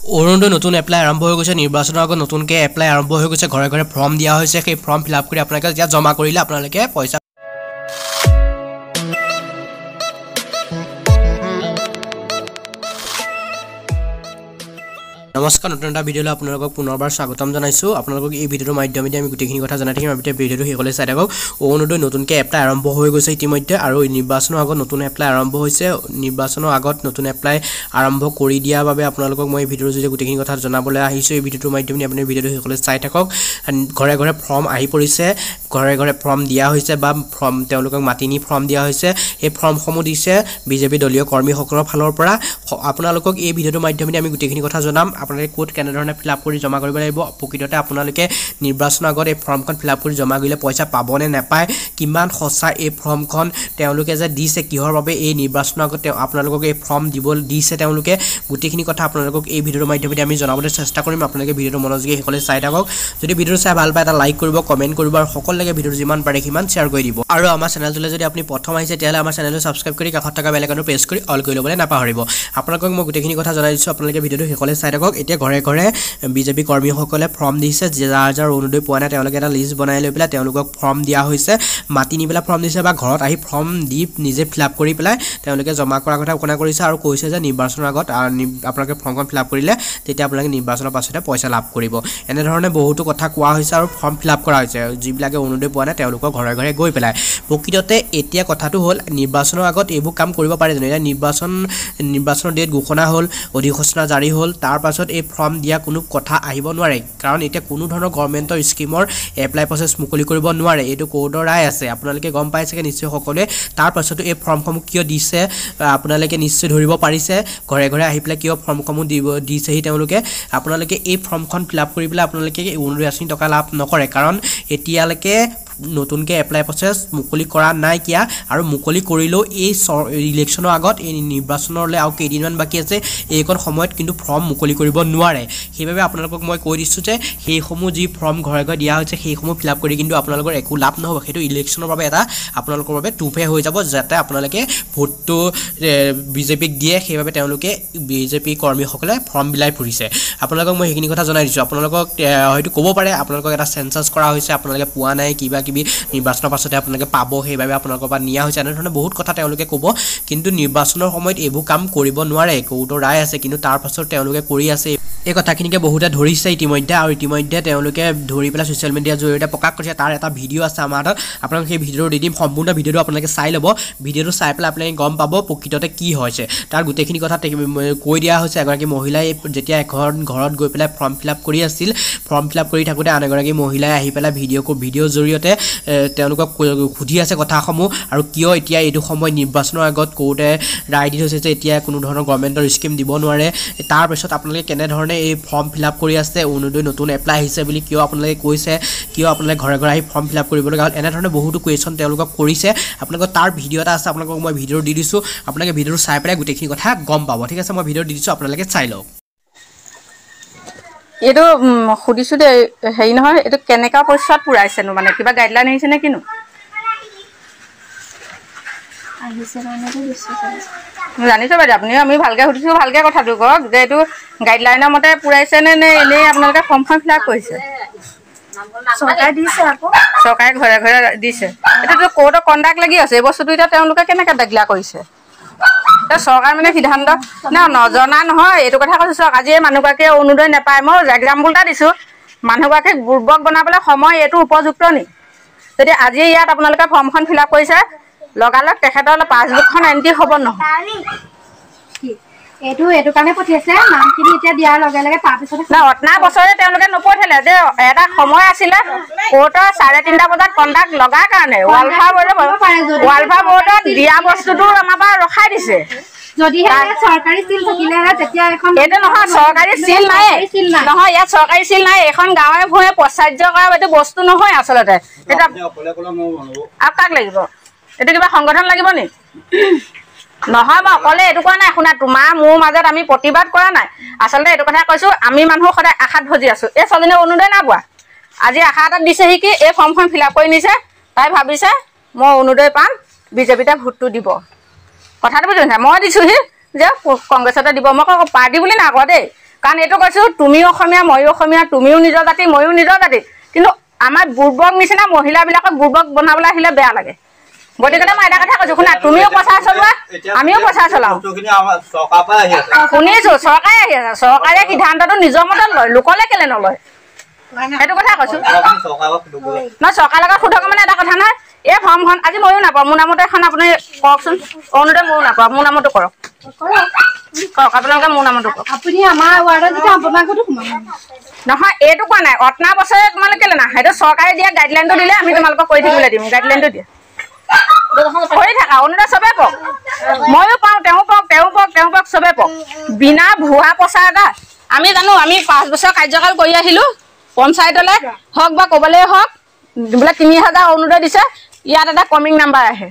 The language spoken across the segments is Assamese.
অৰুণোদয় নতুন এপ্লাই আৰম্ভ হৈ গৈছে নিৰ্বাচনৰ আগত নতুনকৈ এপ্লাই আৰম্ভ হৈ গৈছে ঘৰে ঘৰে ফৰ্ম দিয়া হৈছে সেই ফৰ্ম ফিল আপ কৰি আপোনালোকে যেতিয়া জমা কৰিলে আপোনালোকে পইচা নমস্কাৰ নতুন এটা ভিডিঅ'লৈ আপোনালোকক পুনৰবাৰ স্বাগতম জনাইছোঁ আপোনালোকক এই ভিডিঅ'ৰ মাধ্যমেৰে আমি গোটেইখিনি কথা জনাই থাকিম আপুনি ভিডিঅ'টো শেষলৈ চাই থাকক অৰুণোদয় নতুনকৈ এপ্লাই আৰম্ভ হৈ গৈছে ইতিমধ্যে আৰু নিৰ্বাচনৰ আগত নতুন এপ্লাই আৰম্ভ হৈছে নিৰ্বাচনৰ আগত নতুন এপ্লাই আৰম্ভ কৰি দিয়াৰ বাবে আপোনালোকক মই এই ভিডিঅ'ৰ জৰিয়তে গোটেইখিনি কথা জনাবলৈ আহিছোঁ এই ভিডিঅ'টোৰ মাধ্যমেৰে আপুনি ভিডিঅ'টো শেষলৈ চাই থাকক ঘৰে ঘৰে ফৰ্ম আহি পৰিছে ঘৰে ঘৰে ফৰ্ম দিয়া হৈছে বা ফৰ্ম তেওঁলোকক মাতি নি ফৰ্ম দিয়া হৈছে এই ফৰ্মসমূহ দিছে বিজেপি দলীয় কৰ্মীসকলৰ ফালৰ পৰা আপোনালোকক এই ভিডিঅ'টোৰ মাধ্যমেৰে আমি গোটেইখিনি কথা জনাম আপোনালোকে কোড কেনেধৰণে ফিল আপ কৰি জমা কৰিব লাগিব প্ৰকৃততে আপোনালোকে নিৰ্বাচনৰ আগত এই ফৰ্মখন ফিল আপ কৰি জমা কৰিলে পইচা পাবনে নাপায় কিমান সঁচা এই ফৰ্মখন তেওঁলোকে যে দিছে কিহৰ বাবে এই নিৰ্বাচনৰ আগত আপোনালোকক এই ফৰ্ম দিব দিছে তেওঁলোকে গোটেইখিনি কথা আপোনালোকক এই ভিডিঅ'ৰ মাধ্যমেৰে আমি জনাবলৈ চেষ্টা কৰিম আপোনালোকে ভিডিঅ'টো মনোযোগেৰে শেষলৈ চাই থাকক যদি ভিডিঅ'টো চাই ভাল পায় এটা লাইক কৰিব কমেণ্ট কৰিব আৰু সকলোকে ভিডিঅ'টো যিমান পাৰে সিমান শ্বেয়াৰ কৰি দিব আৰু আমাৰ চেনেলটোলৈ যদি আপুনি প্ৰথম আহিছে তেতিয়াহ'লে আমাৰ চেনেলটো ছাবস্ক্ৰাইব কৰি কাষত থকা বেল আইকনটো প্ৰেছ কৰি অল কৰি ল'বলৈ নাপাহৰিব আপোনালোকক মই গোটেইখিনি কথা জনাই দিছোঁ আপোনালোকে ভিডিঅ'টো শেষলৈ চাই থাকক এতিয়া ঘৰে ঘৰে বিজেপি কৰ্মীসকলে ফৰ্ম দিছে যাৰ যাৰ অৰুণোদয় পোৱা নাই তেওঁলোকে এটা লিষ্ট বনাই লৈ পেলাই তেওঁলোকক ফৰ্ম দিয়া হৈছে মাতি নি পেলাই ফৰ্ম দিছে বা ঘৰত আহি ফৰ্ম দি নিজে ফিল আপ কৰি পেলাই তেওঁলোকে জমা কৰাৰ কথা ঘোষণা কৰিছে আৰু কৈছে যে নিৰ্বাচনৰ আগত আপোনালোকে ফৰ্মখন ফিল আপ কৰিলে তেতিয়া আপোনালোকে নিৰ্বাচনৰ পাছতে পইচা লাভ কৰিব এনেধৰণে বহুতো কথা কোৱা হৈছে আৰু ফৰ্ম ফিল আপ কৰা হৈছে যিবিলাকে অৰুণোদয় পোৱা নাই তেওঁলোকৰ ঘৰে ঘৰে গৈ পেলাই প্ৰকৃততে এতিয়া কথাটো হ'ল নিৰ্বাচনৰ আগত এইবোৰ কাম কৰিব পাৰে জানো এতিয়া নিৰ্বাচনৰ ডেট ঘোষণা হ'ল অধিসূচনা জাৰি হ'ল তাৰ পাছত এই ফৰ্ম দিয়া কোনো কথা আহিব নোৱাৰে কাৰণ এতিয়া কোনো ধৰণৰ গভৰ্ণমেণ্টৰ স্কিমৰ এপ্লাই প্ৰচেছ মুকলি কৰিব নোৱাৰে এইটো কোৰ্টৰ ৰায় আছে আপোনালোকে গম পাই চাগে নিশ্চয় সকলোৱে তাৰ পাছতো এই ফৰ্মসমূহ কিয় দিছে আপোনালোকে নিশ্চয় ধৰিব পাৰিছে ঘৰে ঘৰে আহি পেলাই কিয় ফৰ্মসমূহ দিছেহি তেওঁলোকে আপোনালোকে এই ফৰ্মখন ফিল আপ কৰি পেলাই আপোনালোকে অৰুণোদয় আঁচনি টকা লাভ নকৰে কাৰণ এতিয়ালৈকে নতুনকৈ এপ্লাই প্ৰচেছ মুকলি কৰা নাইকিয়া আৰু মুকলি কৰিলেও এই ইলেকশ্যনৰ আগত এই নিৰ্বাচনলৈ আৰু কেইদিনমান বাকী আছে এইকণ সময়ত কিন্তু ফৰ্ম মুকলি কৰিব নোৱাৰে সেইবাবে আপোনালোকক মই কৈ দিছোঁ যে সেইসমূহ যি ফৰ্ম ঘৰে ঘৰে দিয়া হৈছে সেইসমূহ ফিল আপ কৰি কিন্তু আপোনালোকৰ একো লাভ নহ'ব সেইটো ইলেকশ্যনৰ বাবে এটা আপোনালোকৰ বাবে টুফে হৈ যাব যাতে আপোনালোকে ভোটটো বিজেপিক দিয়ে সেইবাবে তেওঁলোকে বিজেপি কৰ্মীসকলে ফৰ্ম বিলাই ফুৰিছে আপোনালোকক মই সেইখিনি কথা জনাই দিছোঁ আপোনালোকক হয়তো ক'ব পাৰে আপোনালোকক এটা চেঞ্চাছ কৰা হৈছে আপোনালোকে পোৱা নাই কিবা নিৰ্বাচনৰ পাছতে আপোনালোকে পাব সেইবাবে আপোনালোকৰ পৰা নিয়া হৈছে এনেধৰণে বহুত কথা তেওঁলোকে ক'ব কিন্তু নিৰ্বাচনৰ সময়ত এইবোৰ কাম কৰিব নোৱাৰে কোৰ্টৰ ৰায় আছে কিন্তু তাৰ পাছত তেওঁলোকে কৰি আছে এই কথাখিনিকে বহুতে ধৰিছে ইতিমধ্যে আৰু ইতিমধ্যে তেওঁলোকে ধৰি পেলাই ছ'চিয়েল মিডিয়াৰ জৰিয়তে প্ৰকাশ কৰিছে তাৰ এটা ভিডিঅ' আছে আমাৰ হাতত আপোনালোকে সেই ভিডিঅ'টো দি দিম সম্পূৰ্ণ ভিডিঅ'টো আপোনালোকে চাই ল'ব ভিডিঅ'টো চাই পেলাই আপোনালোকে গম পাব প্ৰকৃততে কি হৈছে তাৰ গোটেইখিনি কথা কৈ দিয়া হৈছে এগৰাকী মহিলাই যেতিয়া এখন ঘৰত গৈ পেলাই ফৰ্ম ফিল আপ কৰি আছিল ফৰ্ম ফিল আপ কৰি থাকোঁতে আন এগৰাকী মহিলাই আহি পেলাই ভিডিঅ'ৰ জৰিয়তে তেওঁলোকক সুধি আছে কথাসমূহ আৰু কিয় এতিয়া এইটো সময় নিৰ্বাচনৰ আগত কোৰ্টে ৰায় দি থৈছে যে এতিয়া কোনো ধৰণৰ গভৰ্ণমেণ্টৰ স্কিম দিব নোৱাৰে তাৰপিছত আপোনালোকে কেনেধৰণে এই ফৰ্ম ফিল আপ কৰি আছে অৰুণোদয় নতুন এপ্লাই আহিছে বুলি কিয় আপোনালোকে কৈছে কিয় আপোনালোকে ঘৰে ঘৰে আহি ফৰ্ম ফিল আপ কৰিবলগা হ'ল এনেধৰণে বহুতো কুৱেশ্যন তেওঁলোকক কৰিছে আপোনালোকৰ তাৰ ভিডিঅ' এটা আছে আপোনালোকক মই ভিডিঅ' দি দিছোঁ আপোনালোকে ভিডিঅ'টো চাই পেলাই গোটেইখিনি কথা গম পাব ঠিক আছে মই ভিডিঅ' দি দিছোঁ আপোনালোকে চাই লওক এইটো সুধিছোঁ দেই হেৰি নহয় এইটো কেনেকুৱা পইচাত পুৰাইছেনো মানে কিবা গাইডলাইন আহিছে নে কিনো জানিছোঁ বাইদেউ আপুনি আমি ভালকৈ সুধিছোঁ ভালকৈ কথাটো কওক যে এইটো গাইডলাইনৰ মতে পুৰাইছে নে এনেই আপোনালোকে ফৰ্মখন ফিল আপ কৰিছে চৰকাৰে দিছে আকৌ চৰকাৰে ঘৰে ঘৰে দিছে এইটোতো কোৰ্টৰ কণ্ডাক্ট লাগি আছে এই বস্তুটো এতিয়া তেওঁলোকে কেনেকৈ ডিক্লেয়াৰ কৰিছে চৰকাৰ মানে সিদ্ধান্ত নজনা নহয় এইটো কথা কৈছোঁ চাওক আজি এই মানুহগৰাকীয়ে অৰুণোদয় নাপায় মই এক্সাম্পল এটা দিছোঁ মানুহগৰাকীক বুৰ্বক বনাবলৈ সময় এইটো উপযুক্ত নি যদি আজি ইয়াত আপোনালোকে ফৰ্মখন ফিল আপ কৰিছে লগালগ তেখেতৰ পাছবুকখন এণ্ট্ৰি হ'ব নহয় এইটো কাৰণে পঠিয়াইছে নামখিনি এতিয়া দিয়াৰ লগে লগে তাৰপিছত অতনা বছৰে তেওঁলোকে নপঠিয়ালে যে এটা সময় আছিলে কোৰ্টৰ 3:30 বজাত কণ্ডাক্ট লগাৰ কাৰণে ৱালফাৰ বৰ্ডত দিয়া বস্তুটো আমাৰ পৰা ৰখাই দিছে যদিহে চৰকাৰী চিল থাকিলেহে তেতিয়া এখন এইটো নহয় চৰকাৰী চিল নাই নহয় ইয়াত চৰকাৰী চিল নাই এখন গাঁৱে ভূঞে প্ৰচাৰ্য কৰা এইটো বস্তু নহয় আচলতে এটা আৰু কাক লাগিব এইটো কিবা সংগঠন লাগিব নি নহয় মই অকলে এইটো কোৱা নাই শুনা তোমাৰ মোৰ মাজত আমি প্ৰতিবাদ কৰা নাই আচলতে এইটো কথা কৈছোঁ আমি মানুহ সদায় আশাত ভজি আছোঁ এই ছোৱালীজনীয়ে অৰুণোদয় নাপোৱা আজি আশা এটাত দিছেহি কি এই ফৰ্মখন ফিল আপ কৰি নিছে তাই ভাবিছে মই অৰুণোদয় পাম বিজেপিতে ভোটটো দিব কথাটো বুজিছে মই দিছোঁহি যে কংগ্ৰেছতে দিব মই পাৰ্টি বুলি নাকোৱা দেই কাৰণ এইটো কৈছোঁ তুমিও অসমীয়া ময়ো অসমীয়া, তুমিও নিজৰ জাতি ময়ো নিজৰ জাতি, কিন্তু আমাৰ বুৰ্বক নিচিনা মহিলাবিলাকক বুৰ্বক বনাবলৈ আহিলে বেয়া লাগে। গতিকে মই এটা কথা কৈছোঁ, শুনা, তুমিও প্ৰচাৰ চলোৱা আমিও প্ৰচাৰ চলাওঁ। শুনিছোঁ চৰকাৰে আহি আছে, চৰকাৰে সিদ্ধান্তটো নিজৰ মতে লয়, লোকলে কেলে নলয় সেইটো কথা কৈছোঁ। নহয় চৰকাৰৰ লগত সোধক মানে এটা কথা নহয়, এই ফৰ্মখন আজি ময়ো নাপাওঁ, মোৰ নামতে এখন আপুনি কওকচোন। অৰুণোদয় ময়ো নাপাওঁ, মোৰ নামতো কৰক, আপোনালোকে মোৰ নামতো কৰক। আপুনি আমাৰ ৱাৰ্ডত যেতিয়া আপোনাকতো সোমাব নহয় এইটো কোৱা নাই, অতনা বছৰে তোমালোকে কেলে না, সেইটো চৰকাৰে দিয়া গাইডলাইনটো দিলে আমি তোমালোকক কৰি থাকিবলৈ দিম, গাইডলাইনটো দিয়ে কৰি থাকা। অৰুণোদয় চবেই পাওক, ময়ো পাওঁ, তেওঁ পাওক, তেওঁ পাওক, তেওঁ পাওক, চবেই পাওক, বিনা ভুৱা প্ৰচাৰ এটা। আমি জানো আমি 5 বছৰ কাৰ্যকাল কৰি আহিলোঁ, পঞ্চায়তলৈ হওক বা ক'বলৈ হওক বোলে 30,000 অৰুণোদয় দিছে, ইয়াত এটা কমিং নাম্বাৰ আহে,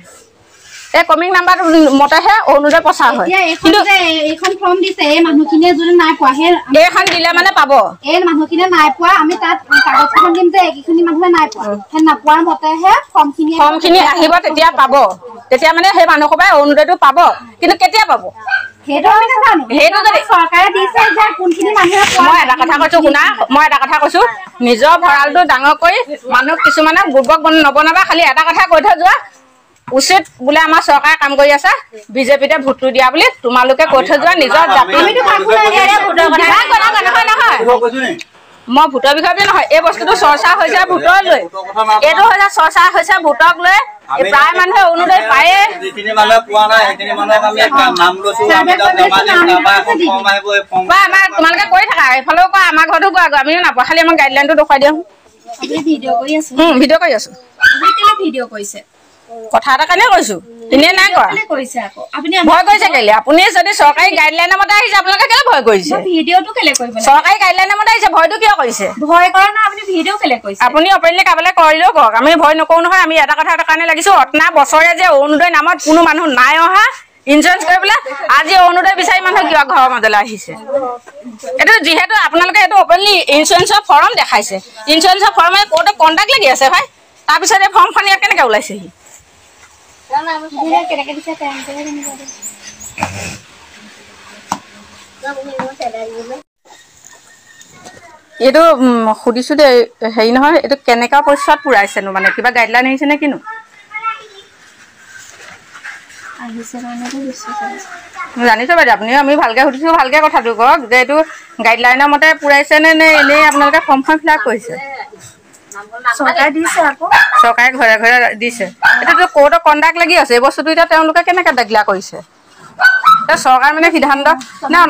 এই কমিং নাম্বাৰটো মতেহে অৰুণোদয় প্ৰচাৰ হয়। কিন্তু এইখন ফৰ্ম দিছে, এই মানুহখিনিয়ে যদি নাই পোৱা, এইখন দিলে মানে পাব, এই মানুহখিনিয়ে নাই পোৱা, আমি তাত কাগজখন দিম যে এইখিনি মানুহে নাই পোৱা, সেই নাপোৱাৰ মতেহে ফৰ্মখিনি আহিব, তেতিয়া পাব, তেতিয়া মানে সেই মানুহসোপাই অৰুণোদয়টো পাব। কিন্তু কেতিয়া পাব সেইটো আমি নাজানো, সেইটো যদি চৰকাৰে দিছে যে কোনখিনি মানুহে পোৱা। মই এটা কথা কৈছোঁ শুনা, মই এটা কথা কৈছোঁ, নিজৰ ভঁৰালটো ডাঙৰ কৰি মানুহ কিছুমানক বুৰ্বক নবনাবা। খালি এটা কথা কৈ থৈ যোৱা উচিত বোলে আমাৰ চৰকাৰে কাম কৰি আছে, বিজেপিতে ভোটটো দিয়া বুলি তোমালোকে কৈ থৈ যোৱা। নিজৰ জাতি নহয়, মই ভোটৰ বিষয়ে বুলি নহয়, এই বস্তুটো চৰ্চা হৈছে ভোটক লৈ, এইটো হৈছে চৰ্চা হৈছে ভোটক লৈ। প্ৰায় মানুহে অৰুণোদয় পায়ে, তোমালোকে কৰি থাকা, এইফালেও কোৱা, আমাৰ ঘৰতো কোৱা, আমিও নাপাওঁ, খালি আমাক গাইডলাইনটো দেখুৱাই দিওঁ। ভিডিঅ' কৰি আছো, ভিডিঅ' কৰি আছো, ভিডিঅ' কৰিছে কথা এটা কাৰণে কৈছো, এনেই নাই কোৱা। ভয় কৰিছে কেলে? আপুনি যদি চৰকাৰী গাইডলাইনৰ মতে আহিছে, আপোনালোকে কেলে ভয় কৰিছে? ভিডিঅ'টো কেলে কৰিব? চৰকাৰী গাইডলাইনৰ মতে আহিছে, ভয়টো কিয় কৰিছে? ভয় কৰা না, আপুনি ভিডিঅ' কেলে কৰিছে? আপুনি অপেনলি কাবলৈ কৰিলেও কওক, আমি ভয় নকৰো নহয়। আমি এটা কথা কাৰণে লাগিছো, অতনা বছৰে যে অৰুণোদয় নামত কোনো মানুহ নাই অহা ইঞ্চুৰেঞ্চ কৰিবলৈ, আজি অৰুণোদয় বিচাৰি মানুহ কিয় ঘৰৰ মাজলৈ আহিছে? এইটো যিহেতু আপোনালোকে এইটো অপেনলি ইঞ্চুৰেঞ্চৰ ফৰ্ম দেখাইছে, ইঞ্চুৰেঞ্চৰ ফৰ্মে কোৰ্টত কণ্টেক্ট লাগি আছে ভাই, তাৰপিছত এই ফৰ্মখন ইয়াত কেনেকৈ ওলাইছেহি? এইটো সুধিছো দেই, হেৰি নহয়, এইটো কেনেকুৱা পইচাত পুৰাইছেনো, মানে কিবা গাইডলাইন আহিছে নে কিনো? জানিছো বাইদেউ, আপুনি আমি ভালকে সুধিছো, ভালকে কথাটো কওক যে এইটো গাইডলাইনৰ মতে পুৰাইছে নে নে এনেই আপোনালোকে ফৰ্মখন ফিল আপ কৰিছে? চৰকাৰে দিছে আকৌ, চৰকাৰে ঘৰে ঘৰে দিছে, এতিয়াতো কোৰ্টৰ কণ্ডাক্ট লাগি আছে, এই বস্তুটো এতিয়া তেওঁলোকে কেনেকৈ ডিক্লেয়াৰ কৰিছে? চৰকাৰ মানে সিদ্ধান্ত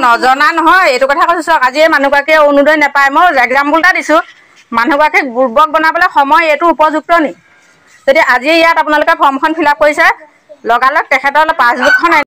নজনা নহয়, এইটো কথা কৈছো। চাওক আজি এই মানুহগৰাকীয়ে অৰুণোদয় নাপায়, মই এক্সাম্পল এটা দিছোঁ, মানুহগৰাকীক বুৰ্বক বনাবলৈ সময় এইটো উপযুক্ত নি? যদি আজি ইয়াত আপোনালোকে ফৰ্মখন ফিল আপ কৰিছে, লগালগ তেখেতৰ পাছবুকখন